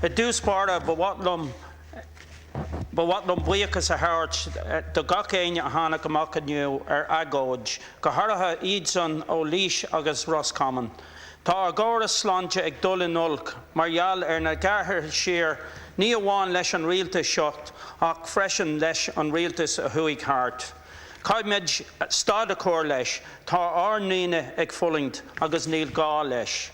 a dús bara ba wat lom buíochas a thabhairt do gach éine a tháinig amach inniu agóid, go háirithe iad san ó Laois agus Roscommon. Tá agóras sláinte ag dul in ulc, margheall na gcathair siar ní amháin leis an rialtas seocht ach freisin leis an rialtas a thuaigh thart. Caimid stád a cóir leis, tá árnaíine ag fullingt agus níl gá leis.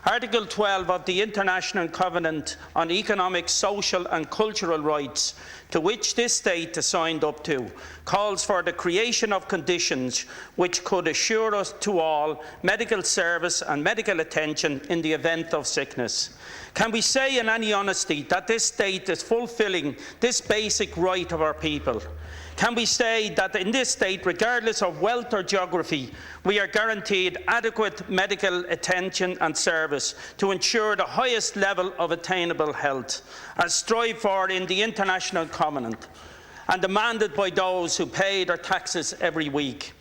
Article 12 of the International Covenant on Economic, Social and Cultural Rights, to which this state is signed up to, calls for the creation of conditions which could assure us to all medical service and medical attention in the event of sickness. Can we say in any honesty that this state is fulfilling this basic right of our people? Can we say that in this state, regardless of wealth or geography, we are guaranteed adequate medical attention and service to ensure the highest level of attainable health, as strived for in the International Covenant and demanded by those who pay their taxes every week?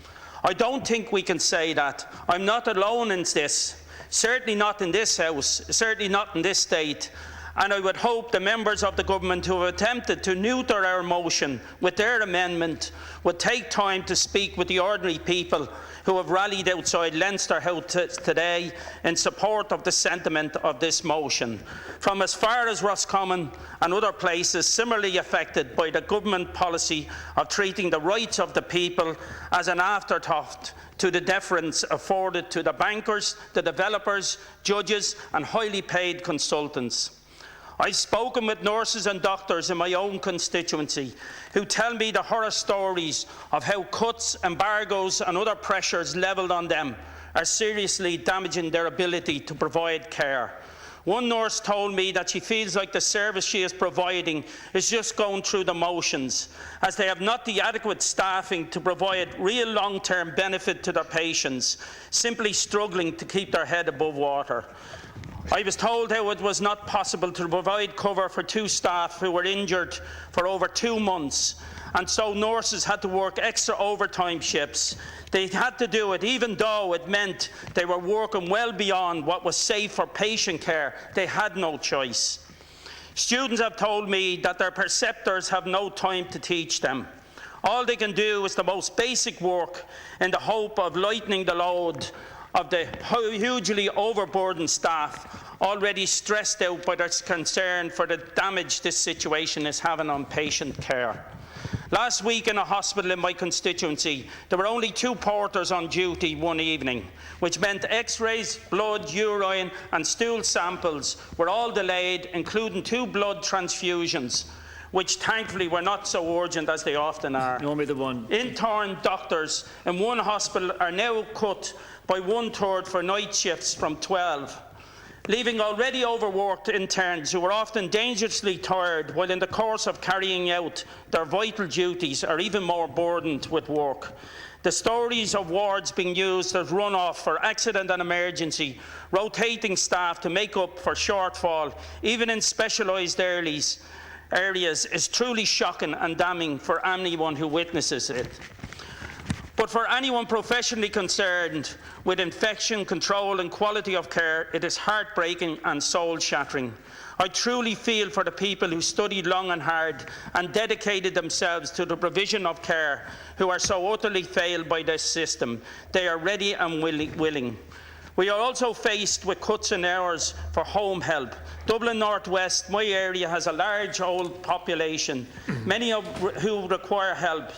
I don't think we can say that. I'm not alone in this, certainly not in this House, certainly not in this state. And I would hope the members of the government who have attempted to neuter our motion with their amendment would take time to speak with the ordinary people who have rallied outside Leinster House today in support of the sentiment of this motion, from as far as Roscommon and other places similarly affected by the government policy of treating the rights of the people as an afterthought to the deference afforded to the bankers, the developers, judges and highly paid consultants. I've spoken with nurses and doctors in my own constituency who tell me the horror stories of how cuts, embargoes and other pressures levelled on them are seriously damaging their ability to provide care. One nurse told me that she feels like the service she is providing is just going through the motions, as they have not the adequate staffing to provide real long-term benefit to their patients, simply struggling to keep their head above water. I was told how it was not possible to provide cover for 2 staff who were injured for over 2 months, and so nurses had to work extra overtime shifts. They had to do it even though it meant they were working well beyond what was safe for patient care. They had no choice. Students have told me that their preceptors have no time to teach them. All they can do is the most basic work in the hope of lightening the load of the hugely overburdened staff, already stressed out by their concern for the damage this situation is having on patient care. Last week in a hospital in my constituency, there were only 2 porters on duty one evening, which meant x-rays, blood, urine and stool samples were all delayed, including 2 blood transfusions, which thankfully were not so urgent as they often are. Normally the one. Intern doctors in one hospital are now cut by 1/3 for night shifts from 12, leaving already overworked interns who are often dangerously tired while in the course of carrying out their vital duties are even more burdened with work. The stories of wards being used as run-off for accident and emergency, rotating staff to make up for shortfall, even in specialised areas, is truly shocking and damning for anyone who witnesses it. But for anyone professionally concerned with infection control and quality of care, it is heartbreaking and soul-shattering. I truly feel for the people who studied long and hard and dedicated themselves to the provision of care, who are so utterly failed by this system. They are ready and willing. We are also faced with cuts in hours for home help. Dublin North West, my area, has a large old population, many of who require help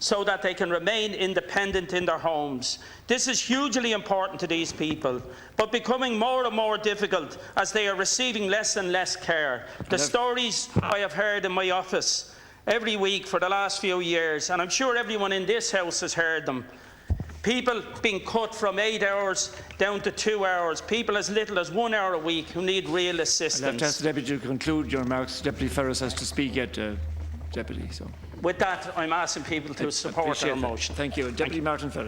so that they can remain independent in their homes. This is hugely important to these people, but becoming more and more difficult as they are receiving less and less care. The stories I have heard in my office every week for the last few years, and I'm sure everyone in this House has heard them. People being cut from 8 hours down to 2 hours, people as little as 1 hour a week who need real assistance. I'll have to ask the Deputy to conclude your remarks. Deputy Ferris has to speak yet, Deputy. So. With that, I'm asking people to support our motion. Thank you. Deputy Martin Ferris.